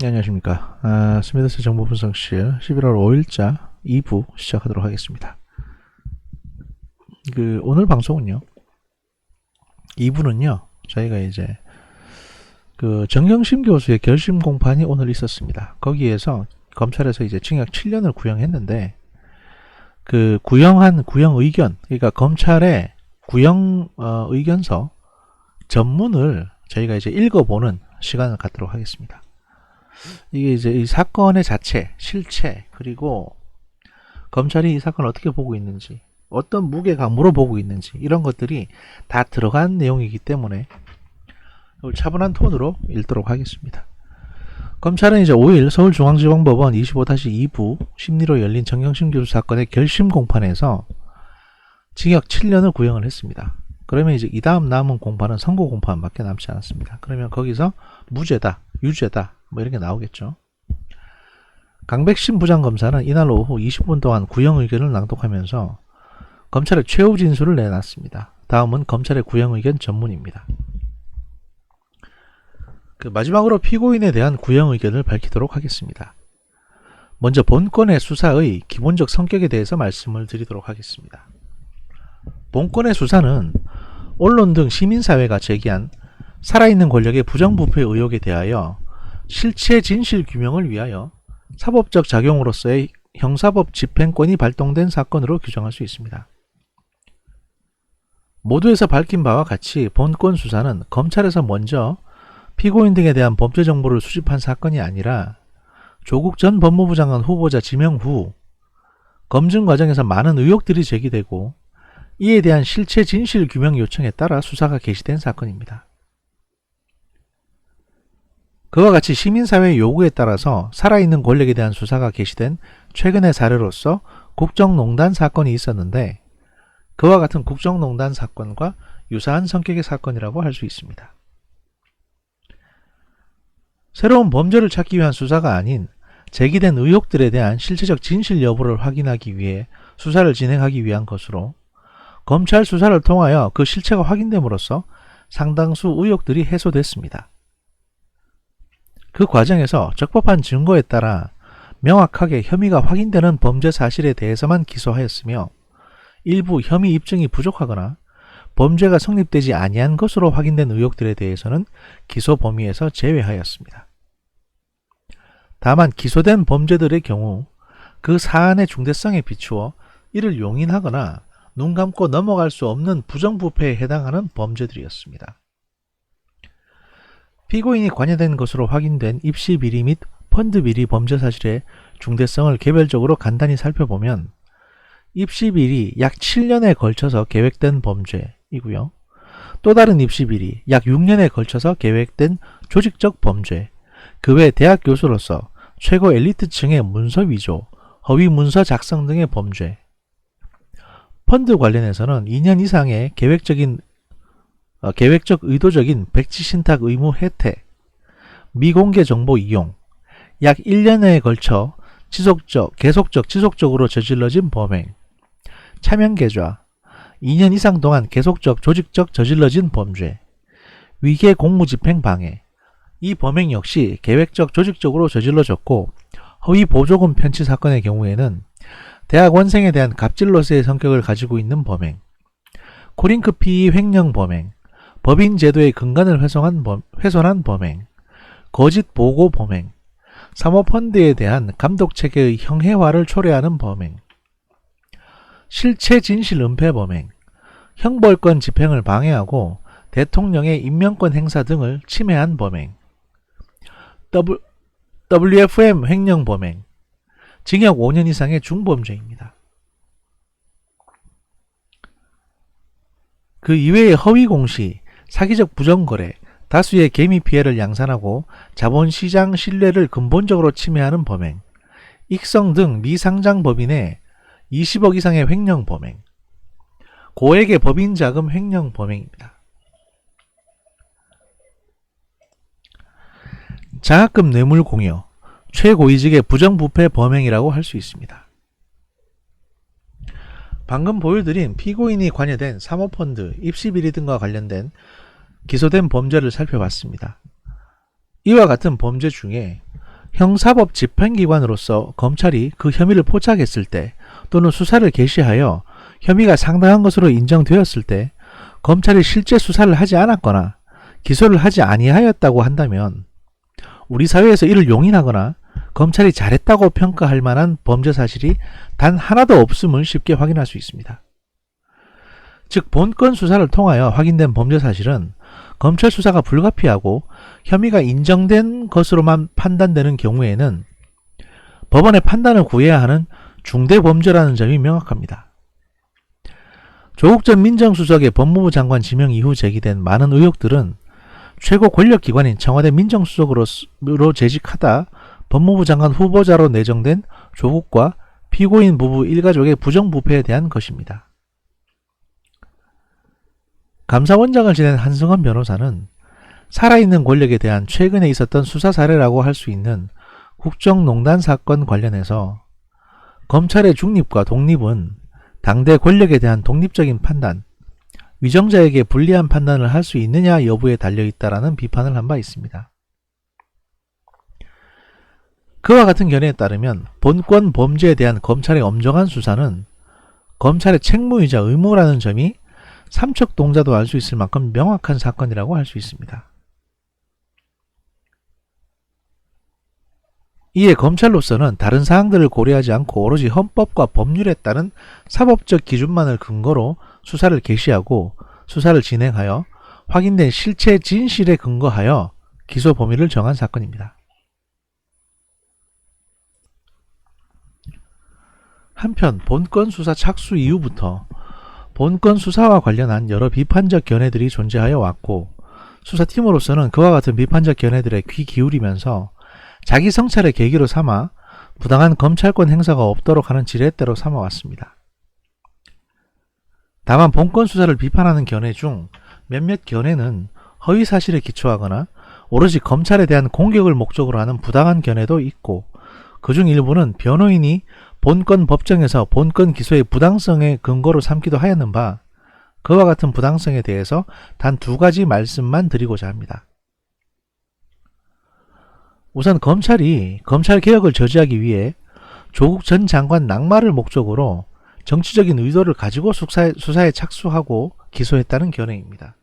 네, 안녕하십니까. 스미더스 정보분석실 11월 5일자 2부 시작하도록 하겠습니다. 오늘 방송은요, 2부는요, 저희가 이제 정경심 교수의 결심 공판이 오늘 있었습니다. 거기에서 검찰에서 이제 징역 7년을 구형했는데, 구형 의견, 그러니까 검찰의 구형 의견서 전문을 저희가 이제 읽어보는 시간을 갖도록 하겠습니다. 이게 이제 이 사건의 자체, 실체, 그리고 검찰이 이 사건을 어떻게 보고 있는지, 어떤 무게감으로 보고 있는지, 이런 것들이 다 들어간 내용이기 때문에 차분한 톤으로 읽도록 하겠습니다. 검찰은 이제 5일 서울중앙지방법원 25-2부 심리로 열린 정경심 교수 사건의 결심 공판에서 징역 7년을 구형을 했습니다. 그러면 이제 이 다음 남은 공판은 선고 공판밖에 남지 않았습니다. 그러면 거기서 무죄다, 유죄다, 뭐 이런 게 나오겠죠. 강백신 부장검사는 이날 오후 20분 동안 구형 의견을 낭독하면서 검찰의 최후 진술을 내놨습니다. 다음은 검찰의 구형 의견 전문입니다. 마지막으로 피고인에 대한 구형 의견을 밝히도록 하겠습니다. 먼저 본건의 수사의 기본적 성격에 대해서 말씀을 드리도록 하겠습니다. 본건의 수사는 언론 등 시민사회가 제기한 살아있는 권력의 부정부패 의혹에 대하여 실체 진실 규명을 위하여 사법적 작용으로서의 형사법 집행권이 발동된 사건으로 규정할 수 있습니다. 모두에서 밝힌 바와 같이 본건 수사는 검찰에서 먼저 피고인 등에 대한 범죄 정보를 수집한 사건이 아니라 조국 전 법무부 장관 후보자 지명 후 검증 과정에서 많은 의혹들이 제기되고 이에 대한 실체 진실 규명 요청에 따라 수사가 개시된 사건입니다. 그와 같이 시민사회의 요구에 따라서 살아있는 권력에 대한 수사가 개시된 최근의 사례로서 국정농단 사건이 있었는데 그와 같은 국정농단 사건과 유사한 성격의 사건이라고 할 수 있습니다. 새로운 범죄를 찾기 위한 수사가 아닌 제기된 의혹들에 대한 실체적 진실 여부를 확인하기 위해 수사를 진행하기 위한 것으로 검찰 수사를 통하여 그 실체가 확인됨으로써 상당수 의혹들이 해소됐습니다. 그 과정에서 적법한 증거에 따라 명확하게 혐의가 확인되는 범죄 사실에 대해서만 기소하였으며 일부 혐의 입증이 부족하거나 범죄가 성립되지 아니한 것으로 확인된 의혹들에 대해서는 기소 범위에서 제외하였습니다. 다만 기소된 범죄들의 경우 그 사안의 중대성에 비추어 이를 용인하거나 눈 감고 넘어갈 수 없는 부정부패에 해당하는 범죄들이었습니다. 피고인이 관여된 것으로 확인된 입시비리 및 펀드비리 범죄 사실의 중대성을 개별적으로 간단히 살펴보면 입시비리 약 7년에 걸쳐서 계획된 범죄이고요. 또 다른 입시비리 약 6년에 걸쳐서 계획된 조직적 범죄, 그 외 대학 교수로서 최고 엘리트층의 문서 위조, 허위 문서 작성 등의 범죄, 펀드 관련해서는 2년 이상의 계획적 의도적인 백지 신탁 의무 혜택, 미공개 정보 이용, 약 1년에 걸쳐 지속적으로 저질러진 범행, 차명계좌, 2년 이상 동안 조직적 저질러진 범죄, 위계 공무집행 방해, 이 범행 역시 계획적 조직적으로 저질러졌고 허위 보조금 편취 사건의 경우에는 대학원생에 대한 갑질로서의 성격을 가지고 있는 범행, 코링크 PE 횡령 범행, 법인 제도의 근간을 훼손한 범행, 거짓 보고 범행, 사모펀드에 대한 감독체계의 형해화를 초래하는 범행, 실체 진실 은폐 범행, 형벌권 집행을 방해하고 대통령의 임명권 행사 등을 침해한 범행, WFM 횡령 범행, 징역 5년 이상의 중범죄입니다. 그 이외의 허위공시, 사기적 부정거래, 다수의 개미 피해를 양산하고 자본시장 신뢰를 근본적으로 침해하는 범행, 익성 등 미상장 법인의 20억 이상의 횡령 범행, 고액의 법인 자금 횡령 범행입니다. 장학금 뇌물 공여, 최고위직의 부정부패 범행이라고 할 수 있습니다. 방금 보여드린 피고인이 관여된 사모펀드, 입시비리 등과 관련된 기소된 범죄를 살펴봤습니다. 이와 같은 범죄 중에 형사법 집행기관으로서 검찰이 그 혐의를 포착했을 때 또는 수사를 개시하여 혐의가 상당한 것으로 인정되었을 때 검찰이 실제 수사를 하지 않았거나 기소를 하지 아니하였다고 한다면 우리 사회에서 이를 용인하거나 검찰이 잘했다고 평가할 만한 범죄 사실이 단 하나도 없음을 쉽게 확인할 수 있습니다. 즉 본건 수사를 통하여 확인된 범죄 사실은 검찰 수사가 불가피하고 혐의가 인정된 것으로만 판단되는 경우에는 법원의 판단을 구해야 하는 중대범죄라는 점이 명확합니다. 조국 전 민정수석의 법무부 장관 지명 이후 제기된 많은 의혹들은 최고 권력기관인 청와대 민정수석으로 재직하다 법무부 장관 후보자로 내정된 조국과 피고인 부부 일가족의 부정부패에 대한 것입니다. 감사원장을 지낸 한승헌 변호사는 살아있는 권력에 대한 최근에 있었던 수사 사례라고 할 수 있는 국정농단 사건 관련해서 검찰의 중립과 독립은 당대 권력에 대한 독립적인 판단, 위정자에게 불리한 판단을 할 수 있느냐 여부에 달려있다라는 비판을 한 바 있습니다. 그와 같은 견해에 따르면 본건 범죄에 대한 검찰의 엄정한 수사는 검찰의 책무이자 의무라는 점이 삼척동자도 알 수 있을 만큼 명확한 사건이라고 할 수 있습니다. 이에 검찰로서는 다른 사항들을 고려하지 않고 오로지 헌법과 법률에 따른 사법적 기준만을 근거로 수사를 개시하고 수사를 진행하여 확인된 실체 진실에 근거하여 기소 범위를 정한 사건입니다. 한편 본건 수사 착수 이후부터 본건 수사와 관련한 여러 비판적 견해들이 존재하여 왔고 수사팀으로서는 그와 같은 비판적 견해들에 귀 기울이면서 자기 성찰의 계기로 삼아 부당한 검찰권 행사가 없도록 하는 지렛대로 삼아왔습니다. 다만 본건 수사를 비판하는 견해 중 몇몇 견해는 허위사실에 기초하거나 오로지 검찰에 대한 공격을 목적으로 하는 부당한 견해도 있고 그중 일부는 변호인이 본건 법정에서 본건 기소의 부당성의 근거로 삼기도 하였는 바 그와 같은 부당성에 대해서 단 두 가지 말씀만 드리고자 합니다. 우선 검찰이 검찰개혁을 저지하기 위해 조국 전 장관 낙마를 목적으로 정치적인 의도를 가지고 수사에 착수하고 기소했다는 견해입니다.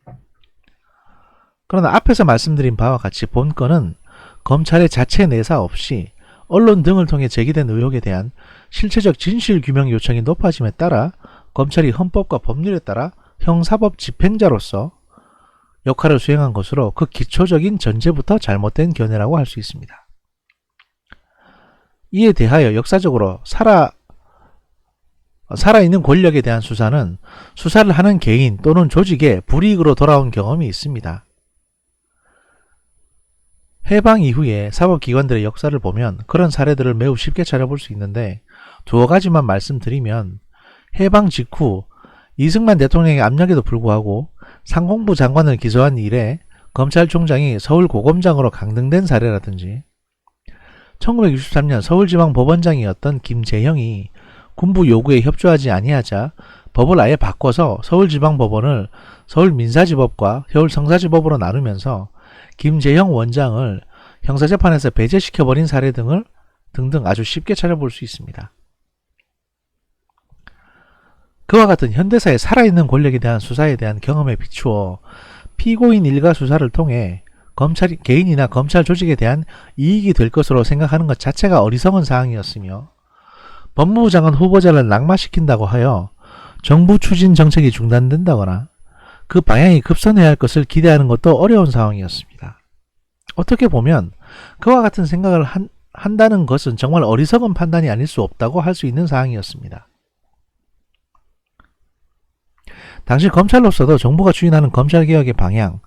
그러나 앞에서 말씀드린 바와 같이 본건은 검찰의 자체 내사 없이 언론 등을 통해 제기된 의혹에 대한 실체적 진실 규명 요청이 높아짐에 따라 검찰이 헌법과 법률에 따라 형사법 집행자로서 역할을 수행한 것으로 그 기초적인 전제부터 잘못된 견해라고 할 수 있습니다. 이에 대하여 역사적으로 살아있는 권력에 대한 수사는 수사를 하는 개인 또는 조직의 불이익으로 돌아온 경험이 있습니다. 해방 이후에 사법기관들의 역사를 보면 그런 사례들을 매우 쉽게 찾아볼 수 있는데 두어 가지만 말씀드리면 해방 직후 이승만 대통령의 압력에도 불구하고 상공부 장관을 기소한 이래 검찰총장이 서울고검장으로 강등된 사례라든지 1963년 서울지방법원장이었던 김재형이 군부 요구에 협조하지 아니하자 법을 아예 바꿔서 서울지방법원을 서울민사지법과 서울성사지법으로 나누면서 김재형 원장을 형사재판에서 배제시켜버린 사례 등등 아주 쉽게 찾아볼 수 있습니다. 그와 같은 현대사의 살아있는 권력에 대한 수사에 대한 경험에 비추어 피고인 일가 수사를 통해 검찰 개인이나 검찰 조직에 대한 이익이 될 것으로 생각하는 것 자체가 어리석은 사항이었으며 법무부 장관 후보자를 낙마시킨다고 하여 정부 추진 정책이 중단된다거나 그 방향이 급선해야 할 것을 기대하는 것도 어려운 상황이었습니다. 어떻게 보면 그와 같은 생각을 한다는 것은 정말 어리석은 판단이 아닐 수 없다고 할 수 있는 사항이었습니다. 당시 검찰로서도 정부가 추진하는 검찰개혁의 방향,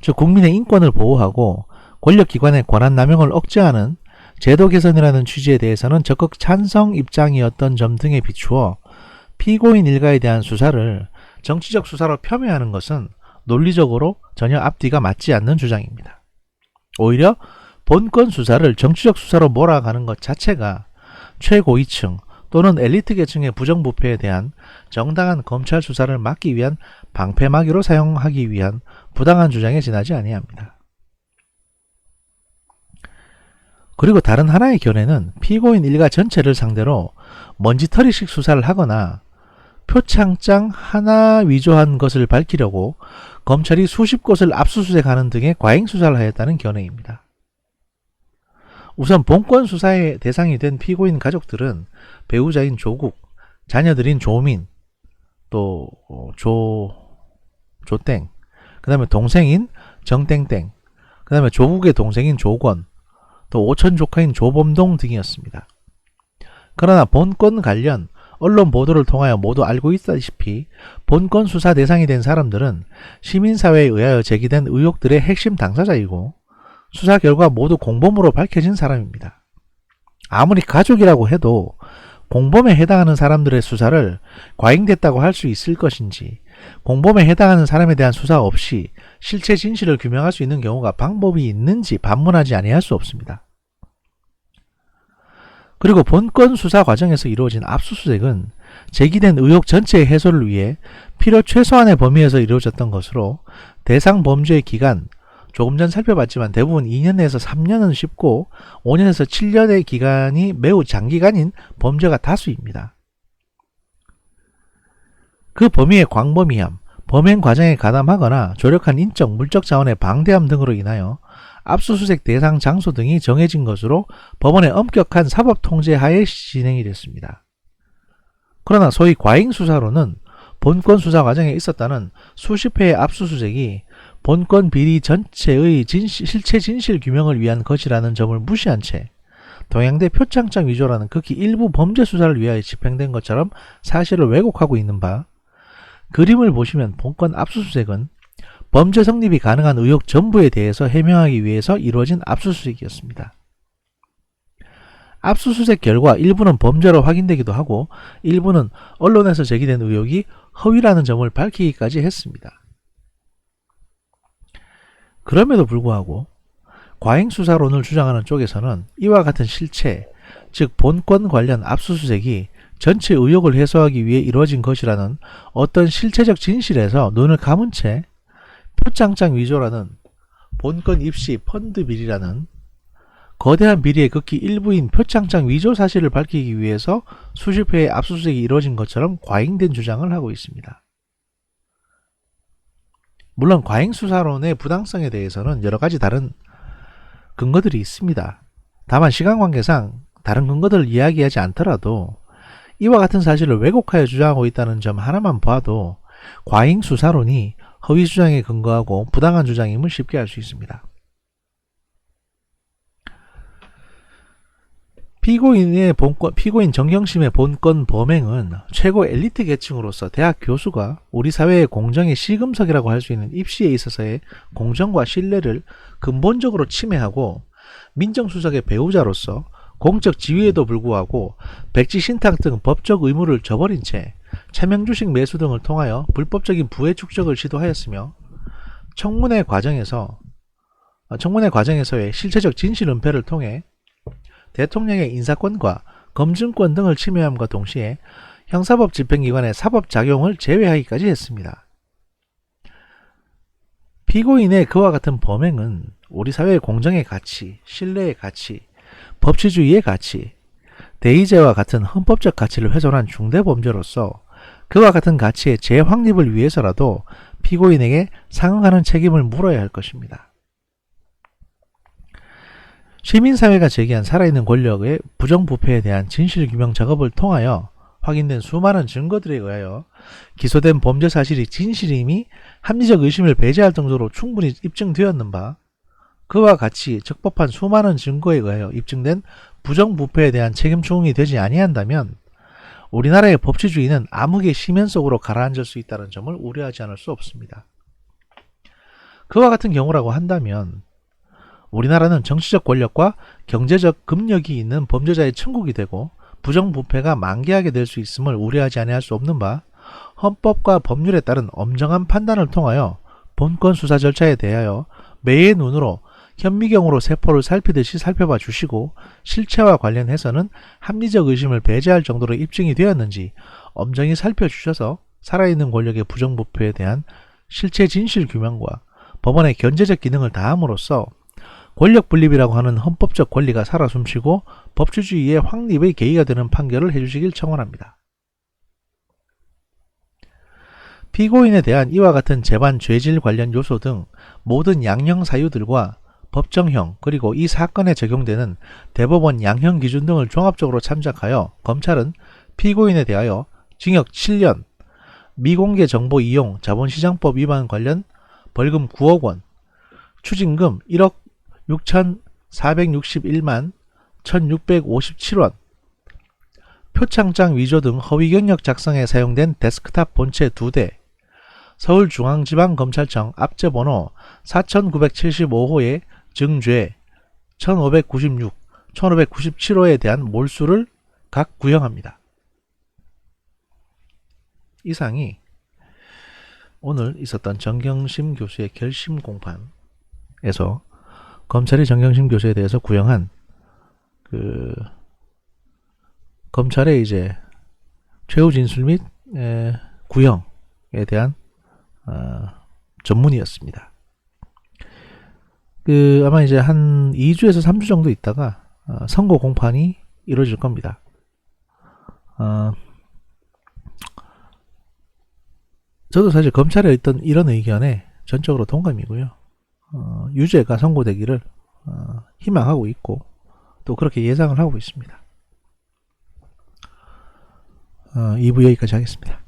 즉 국민의 인권을 보호하고 권력기관의 권한남용을 억제하는 제도 개선이라는 취지에 대해서는 적극 찬성 입장이었던 점 등에 비추어 피고인 일가에 대한 수사를 정치적 수사로 폄훼하는 것은 논리적으로 전혀 앞뒤가 맞지 않는 주장입니다. 오히려 본건 수사를 정치적 수사로 몰아가는 것 자체가 최고위층 또는 엘리트 계층의 부정부패에 대한 정당한 검찰 수사를 막기 위한 방패막이로 사용하기 위한 부당한 주장에 지나지 아니합니다. 그리고 다른 하나의 견해는 피고인 일가 전체를 상대로 먼지털이식 수사를 하거나 표창장 하나 위조한 것을 밝히려고 검찰이 수십 곳을 압수수색하는 등의 과잉수사를 하였다는 견해입니다. 우선 본건 수사의 대상이 된 피고인 가족들은 배우자인 조국, 자녀들인 조민, 또 조땡, 그 다음에 동생인 정땡땡, 그 다음에 조국의 동생인 조건, 또 오천 조카인 조범동 등이었습니다. 그러나 본건 관련 언론 보도를 통하여 모두 알고 있다시피 본건 수사 대상이 된 사람들은 시민사회에 의하여 제기된 의혹들의 핵심 당사자이고 수사 결과 모두 공범으로 밝혀진 사람입니다. 아무리 가족이라고 해도 공범에 해당하는 사람들의 수사를 과잉됐다고 할 수 있을 것인지, 공범에 해당하는 사람에 대한 수사 없이 실체 진실을 규명할 수 있는 경우가 방법이 있는지 반문하지 아니할 수 없습니다. 그리고 본건 수사 과정에서 이루어진 압수수색은 제기된 의혹 전체의 해소를 위해 필요 최소한의 범위에서 이루어졌던 것으로 대상 범죄의 기간, 조금 전 살펴봤지만 대부분 2년 내에서 3년은 쉽고 5년에서 7년의 기간이 매우 장기간인 범죄가 다수입니다. 그 범위의 광범위함, 범행 과정에 가담하거나 조력한 인적, 물적 자원의 방대함 등으로 인하여 압수수색 대상 장소 등이 정해진 것으로 법원의 엄격한 사법 통제 하에 진행이 됐습니다. 그러나 소위 과잉수사로는 본건 수사 과정에 있었다는 수십 회의 압수수색이 본건 비리 전체의 실체 진실 규명을 위한 것이라는 점을 무시한 채 동양대 표창장 위조라는 극히 일부 범죄 수사를 위하여 집행된 것처럼 사실을 왜곡하고 있는 바, 그림을 보시면 본건 압수수색은 범죄 성립이 가능한 의혹 전부에 대해서 해명하기 위해서 이루어진 압수수색이었습니다. 압수수색 결과 일부는 범죄로 확인되기도 하고 일부는 언론에서 제기된 의혹이 허위라는 점을 밝히기까지 했습니다. 그럼에도 불구하고 과잉수사론을 주장하는 쪽에서는 이와 같은 실체, 즉 본건 관련 압수수색이 전체 의혹을 해소하기 위해 이루어진 것이라는 어떤 실체적 진실에서 눈을 감은 채 표창장 위조라는 본건 입시 펀드 비리라는 거대한 비리의 극히 일부인 표창장 위조 사실을 밝히기 위해서 수십 회의 압수수색이 이루어진 것처럼 과잉된 주장을 하고 있습니다. 물론 과잉수사론의 부당성에 대해서는 여러가지 다른 근거들이 있습니다. 다만 시간 관계상 다른 근거들을 이야기하지 않더라도 이와 같은 사실을 왜곡하여 주장하고 있다는 점 하나만 봐도 과잉수사론이 허위 주장에 근거하고 부당한 주장임을 쉽게 알 수 있습니다. 피고인 정경심의 본건 범행은 최고 엘리트 계층으로서 대학 교수가 우리 사회의 공정의 시금석이라고 할 수 있는 입시에 있어서의 공정과 신뢰를 근본적으로 침해하고 민정수석의 배우자로서 공적 지위에도 불구하고 백지 신탁 등 법적 의무를 저버린 채 차명주식 매수 등을 통하여 불법적인 부의 축적을 시도하였으며 청문회 과정에서의 실체적 진실 은폐를 통해 대통령의 인사권과 검증권 등을 침해함과 동시에 형사법 집행기관의 사법작용을 제외하기까지 했습니다. 피고인의 그와 같은 범행은 우리 사회의 공정의 가치, 신뢰의 가치, 법치주의의 가치, 대의제와 같은 헌법적 가치를 훼손한 중대범죄로서 그와 같은 가치의 재확립을 위해서라도 피고인에게 상응하는 책임을 물어야 할 것입니다. 시민사회가 제기한 살아있는 권력의 부정부패에 대한 진실규명 작업을 통하여 확인된 수많은 증거들에 의하여 기소된 범죄 사실이 진실임이 합리적 의심을 배제할 정도로 충분히 입증되었는 바, 그와 같이 적법한 수많은 증거에 의하여 입증된 부정부패에 대한 책임 추궁이 되지 아니한다면 우리나라의 법치주의는 암흑의 심연 속으로 가라앉을 수 있다는 점을 우려하지 않을 수 없습니다. 그와 같은 경우라고 한다면 우리나라는 정치적 권력과 경제적 금력이 있는 범죄자의 천국이 되고 부정부패가 만개하게 될 수 있음을 우려하지 아니할 수 없는 바, 헌법과 법률에 따른 엄정한 판단을 통하여 본건 수사 절차에 대하여 매의 눈으로 현미경으로 세포를 살피듯이 살펴봐 주시고 실체와 관련해서는 합리적 의심을 배제할 정도로 입증이 되었는지 엄정히 살펴주셔서 살아있는 권력의 부정부패에 대한 실체 진실 규명과 법원의 견제적 기능을 다함으로써 권력 분립이라고 하는 헌법적 권리가 살아 숨쉬고 법치주의의 확립의 계기가 되는 판결을 해주시길 청원합니다. 피고인에 대한 이와 같은 재반 죄질 관련 요소 등 모든 양형 사유들과 법정형 그리고 이 사건에 적용되는 대법원 양형 기준 등을 종합적으로 참작하여 검찰은 피고인에 대하여 징역 7년, 미공개 정보 이용 자본시장법 위반 관련 벌금 9억 원, 추징금 1억 6,461만 1,657원, 표창장 위조 등 허위 경력 작성에 사용된 데스크탑 본체 2대, 서울중앙지방검찰청 압제번호 4975호의 증죄 1596, 1597호에 대한 몰수를 각 구형합니다. 이상이 오늘 있었던 정경심 교수의 결심 공판에서 검찰이 정경심 교수에 대해서 구형한 검찰의 이제 최후 진술 및 구형에 대한 전문이었습니다. 아마 이제 한 2주에서 3주 정도 있다가 선고 공판이 이루어질 겁니다. 저도 사실 검찰에 있던 이런 의견에 전적으로 동감이고요. 유죄가 선고되기를 희망하고 있고 또 그렇게 예상을 하고 있습니다. 2부 여기까지 하겠습니다.